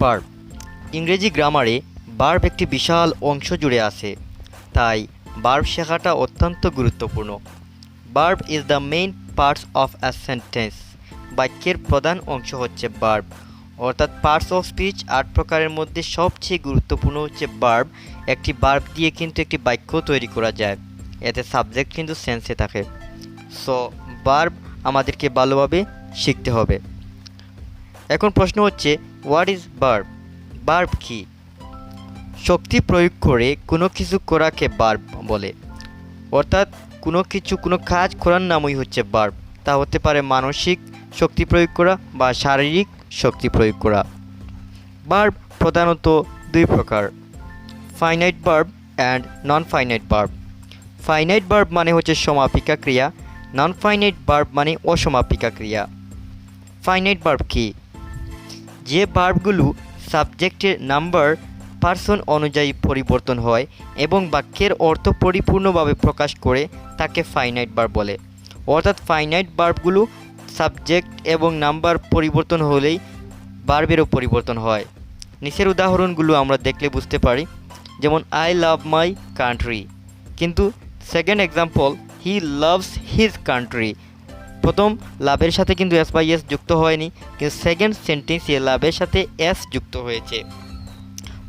Verb. ইংরেজি গ্রামারে verb একটি বিশাল অংশ জুড়ে আছে, তাই বার্ব শেখাটা অত্যন্ত গুরুত্বপূর্ণ। Verb is the main parts of a sentence. বাক্যের প্রধান অংশ হচ্ছে বার্ব, অর্থাৎ পার্টস অফ স্পিচ ৮ প্রকারের মধ্যে সবচেয়ে গুরুত্বপূর্ণ হচ্ছে বার্ব। একটি বার্ব দিয়ে কিন্তু একটি বাক্য তৈরি করা যায়, এতে সাবজেক্ট কিন্তু সেন্সে থাকে। সো বার্ব আমাদেরকে ভালোভাবে শিখতে হবে। এখন প্রশ্ন হচ্ছে, হোয়াট ইজ বার্ব? বার্ব কি? শক্তি প্রয়োগ করে কোনো কিছু করাকে বার্ব বলে, অর্থাৎ কোনো কাজ করার নামই হচ্ছে বার্ব। তা হতে পারে মানসিক শক্তি প্রয়োগ করা বা শারীরিক শক্তি প্রয়োগ করা। বার্ব প্রধানত দুই প্রকার, finite verb and non finite verb. Finite verb মানে হচ্ছে সমাপিকা ক্রিয়া, নন ফাইনাইট বার্ব মানে অসমাপিকা ক্রিয়া। ফাইনাইট বার্ব কি? যে বার্বগুলো সাবজেক্টের নাম্বার পার্সন অনুযায়ী পরিবর্তন হয় এবং বাক্যের অর্থ পরিপূর্ণভাবে প্রকাশ করে তাকে ফাইনাইট বার্ব বলে। অর্থাৎ ফাইনাইট বার্বগুলো সাবজেক্ট এবং নাম্বার পরিবর্তন হলেই বার্বেরও পরিবর্তন হয়। নিচের উদাহরণগুলো আমরা দেখলে বুঝতে পারি, যেমন আই লাভ মাই কান্ট্রি, কিন্তু second example he loves his country. প্রথম লাভের সাথে কিন্তু এস বাই এস যুক্ত হয়নি, কিন্তু সেকেন্ড সেন্টেন্সে লাভের সাথে এস যুক্ত হয়েছে।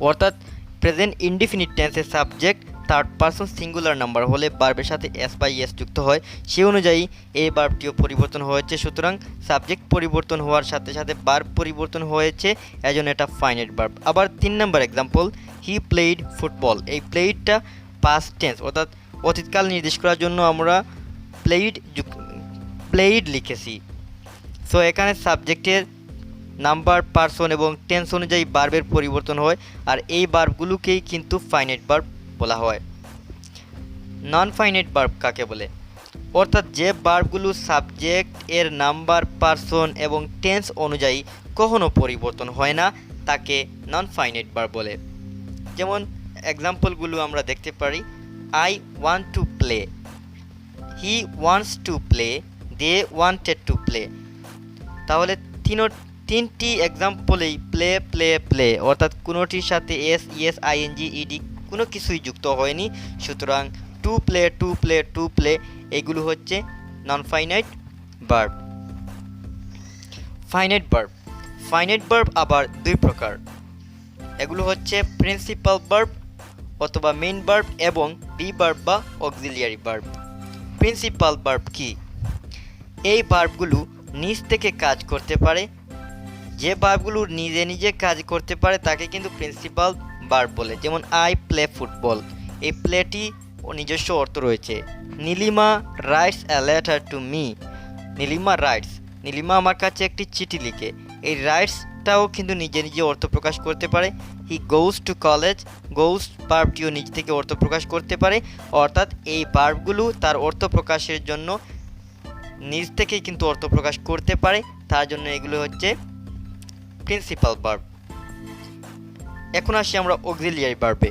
অর্থাৎ প্রেজেন্ট ইনডিফিনিট টেন্সের subject third person singular number হলে বার্বের সাথে এস বাই এস যুক্ত হয়, সে অনুযায়ী এই বার্বটিও পরিবর্তন হয়েছে। সুতরাং সাবজেক্ট পরিবর্তন হওয়ার সাথে সাথে বার্ব পরিবর্তন হয়েছে, এজন্য এটা ফাইনাইট বার্ব। আবার 3 নম্বর এক্সাম্পল, হি প্লেইড ফুটবল। এই প্লেইডটা পাস্ট টেন্স, অর্থাৎ অতীতকাল নির্দেশ করার জন্য আমরা প্লেইড লিখেছি। সো এখানে সাবজেক্টের নাম্বার পার্সন এবং টেন্স অনুযায়ী বার্বের পরিবর্তন হয়, আর এই বার্বগুলোকেই কিন্তু ফাইনাইট বার্ব বলা হয়। নন ফাইনাইট বার্ব কাকে বলে? অর্থাৎ যে বার্বগুলো সাবজেক্ট এর নাম্বার পার্সন এবং টেন্স অনুযায়ী কখনো পরিবর্তন হয় না, তাকে নন ফাইনাইট বার্ব বলে। যেমন এক্সাম্পলগুলো আমরা দেখতে পারি, I want to play, he wants to play, they wanted to play. তাহলে তিনটি এক্সাম্পলেই প্লে প্লে প্লে, অর্থাৎ কোনোটির সাথে এস ইএস আইএনজি ইডি কোনো কিছুই যুক্ত হয়নি। সুতরাং to play to play to play এগুলো হচ্ছে non finite verb. Finite verb. Finite verb আবার দুই প্রকার, এগুলো হচ্ছে প্রিন্সিপাল বার্ব অথবা মেইন বার্ব এবং বি বার্ব বা অক্সিলিয়ারি বার্ব। প্রিন্সিপাল বার্ব কি? এই বার্বগুলো নিজ থেকে কাজ করতে পারে। যে বার্বগুলো নিজে নিজে কাজ করতে পারে তাকে কিন্তু প্রিন্সিপাল বার্ব বলে। যেমন আই প্লে ফুটবল, এই প্লেটি নিজস্ব অর্থ রয়েছে। Nilima rights a letter to me, Nilima আমার কাছে একটি চিঠি লিখে, এই রাইটসটাও কিন্তু নিজে নিজে অর্থ প্রকাশ করতে পারে। হি গোজ টু কলেজ, গোজ বার্বটিও নিজ থেকে অর্থ প্রকাশ করতে পারে। অর্থাৎ এই বার্বগুলো তার অর্থ প্রকাশের জন্য নিজ থেকেই কিন্তু অর্থ প্রকাশ করতে পারে, তার জন্য এগুলো হচ্ছে প্রিন্সিপাল বার্ব। এখন আসি আমরা অক্সিলিয়ারি বার্বে।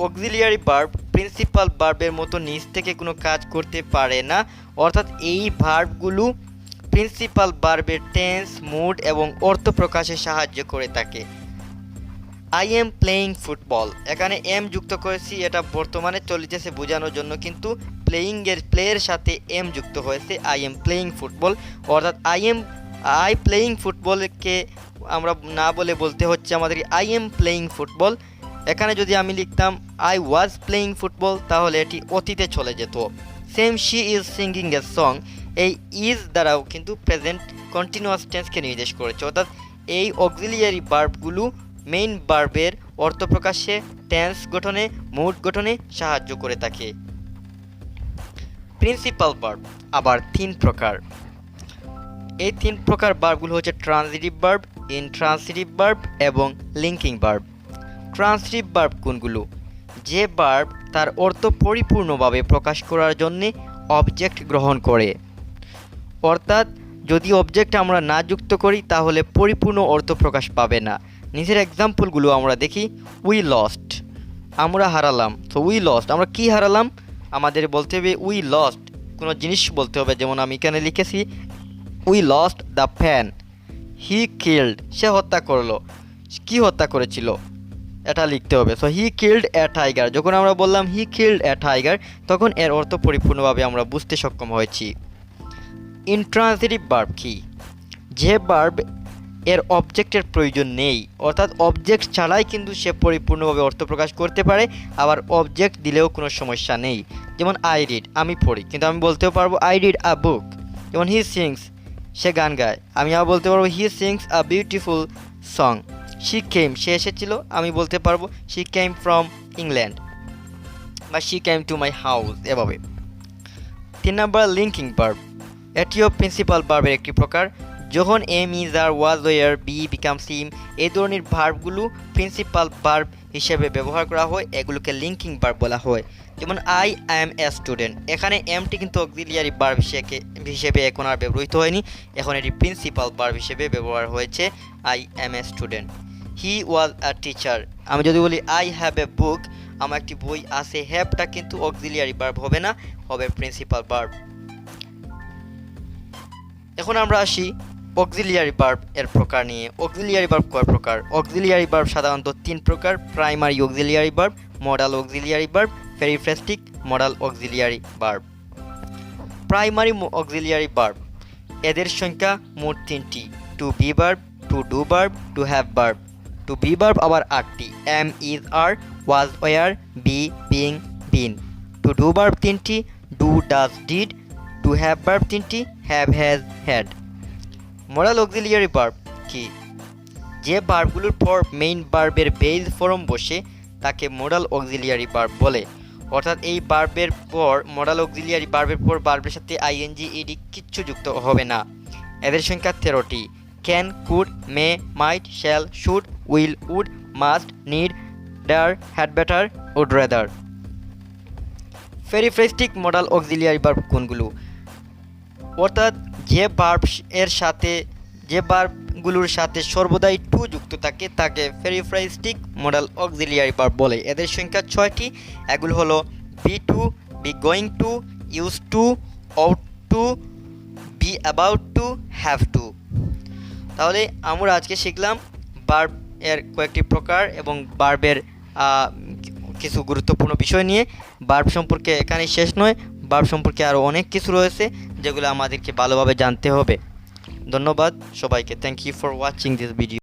অক্সিলিয়ারি বার্ব প্রিন্সিপাল বার্বের মতো নিজ থেকে কোনো কাজ করতে পারে না, অর্থাৎ এই ভার্বগুলো প্রিন্সিপাল বার্বের টেন্স, মুড এবং অর্থ প্রকাশে সাহায্য করে থাকে। আই এম প্লেয়িং ফুটবল, এখানে এম যুক্ত করেছি, এটা বর্তমানে চলিতেছে বোঝানোর জন্য, কিন্তু প্লেয়ের সাথে এম যুক্ত হয়েছে। আই এম প্লেয়িং ফুটবল, অর্থাৎ আই প্লেয়িং ফুটবলকে আমরা না বলে বলতে হচ্ছে আমাদের আই এম প্লেয়িং ফুটবল। এখানে যদি আমি লিখতাম আই ওয়াজ প্লেয়িং ফুটবল, তাহলে এটি অতীতে চলে যেত। Same she is singing a song, এই ইজ দ্বারাও কিন্তু প্রেজেন্ট কন্টিনিউয়াস টেন্সকে নির্দেশ করেছে। অর্থাৎ এই অক্সিলিয়ারি বার্বগুলো মেইন বার্বের অর্থ প্রকাশে, টেন্স গঠনে, মুড গঠনে সাহায্য করে থাকে। প্রিন্সিপাল বার্ব আবার 3 প্রকার। এই 3 প্রকার বার্বগুলো হচ্ছে ট্রান্সিটিভ বার্ব, ইনট্রান্সিটিভ বার্ব এবং লিঙ্কিং বার্ব। ট্রান্সিটিভ বার্ব কোনগুলো? যে বার্ব তার অর্থ পরিপূর্ণভাবে প্রকাশ করার জন্য অবজেক্ট গ্রহণ করে। অর্থাৎ যদি অবজেক্ট আমরা না যুক্ত করি তাহলে পরিপূর্ণ অর্থ প্রকাশ পাবে না। নিচের এক্সাম্পলগুলো আমরা দেখি, উই লস্ট, আমরা হারালাম। তো উই লস্ট, আমরা কি হারালাম? আমাদের বলতে হবে উই লস্ট, কোনো জিনিস বলতে হবে। যেমন আমি এখানে লিখেছি we lost the fan, he killed, সে হত্যা করলো। কি হত্যা করেছিল এটা লিখতে হবে। So he killed a tiger, যখন আমরা বললাম হি কিল্ড এ টাইগার তখন এর অর্থ পরিপূর্ণভাবে আমরা বুঝতে সক্ষম হয়েছি। ইন্ট্রান্সিটিভ ভার্ব কি? যে ভার্ব এর অবজেক্টের প্রয়োজন নেই, অর্থাৎ অবজেক্ট ছাড়াই কিন্তু সে পরিপূর্ণভাবে অর্থ প্রকাশ করতে পারে, আবার অবজেক্ট দিলেও কোনো সমস্যা নেই। যেমন আই রিড, আমি পড়ি, কিন্তু আমি বলতেও পারবো আই রিড আ বুক। যেমন হি সিংস, সে গান গায়, আমি আবার বলতে পারবো he sings a beautiful song. She came, সে এসেছিল, আমি বলতে পারবো শি কেম ফ্রম ইংল্যান্ড বা she came to my house, এভাবে। 3 নাম্বার লিঙ্কিং ভার্ব, এটিও প্রিন্সিপাল ভার্বের একটি প্রকার। যখন am, is, are, was, were, be, become, seem এই ধরনের ভার্বগুলো প্রিন্সিপাল ভার্ব হিসেবে ব্যবহার করা হয়, এগুলোকে লিঙ্কিং ভার্ব বলা হয়। যেমন আই অ্যাম এ স্টুডেন্ট, এখানে এমটি কিন্তু অক্সিলিয়ারি ভার্ব হিসেবে এখন আর ব্যবহৃত হয়নি, এখন এটি প্রিন্সিপাল ভার্ব হিসেবে ব্যবহার হয়েছে I am a student. He was a teacher, আমি যদি বলি আই হ্যাভ এ বুক, আমার একটি বই আছে, হ্যাভটা কিন্তু অক্সিলিয়ারি ভার্ব হবে না, হবে প্রিন্সিপাল ভার্ব। এখন আমরা আসি অক্সিলিয়ারি ভার্ব এর প্রকার নিয়ে। অক্সিলিয়ারি ভার্ব কয় প্রকার? অক্সিলিয়ারি ভার্ব সাধারণত 3 প্রকার: primary auxiliary verb, modal auxiliary verb, periphrastic modal auxiliary verb. Primary auxiliary verb, এদের সংখ্যা মোট 3টি: to be verb, to do verb, to have verb. To be verb আবার 8টি: am, is, are, was, were, be, being, been. To do verb 3টি: do, does, did. To have verb 3টি: have, has, had. Modal auxiliary verb কি? যে ভার্বগুলোর পর main ভার্বের base form বসে তাকে মডাল অক্সিলিয়ারি ভার্ব বলে, অর্থাৎ এই ভার্বের পর মডাল অক্সিলিয়ারি ভার্বের পর ভার্বের সাথে আইএনজি, ইডি কিচ্ছু যুক্ত হবে না। এদের সংখ্যা 13টি: can, could, may, might, shall, should, will, would, must, need, dare, had better, would rather. Periphrastic modal auxiliary verb কোনগুলো? অর্থাৎ যে ভার্বগুলোর সাথে সর্বদাই টু যুক্ত থাকে তাকে পেরিফ্রেস্টিক মডাল অক্সিলিয়ারি ভার্ব বলে। এদের সংখ্যা 6টি। এগুলো হলো be to, be going to, used to, ought to, be about to, have to. তাহলে আমরা আজকে শিখলাম ভার্ব এর কয়েকটি প্রকার এবং ভার্বের কিছু গুরুত্বপূর্ণ বিষয় নিয়ে। ভার্ব সম্পর্কে এখানেই শেষ নয়, ভার্ব সম্পর্কে আরও অনেক কিছু রয়েছে যেগুলো আমাদেরকে ভালোভাবে জানতে হবে। ধন্যবাদ সবাইকে। Thank you for watching this video.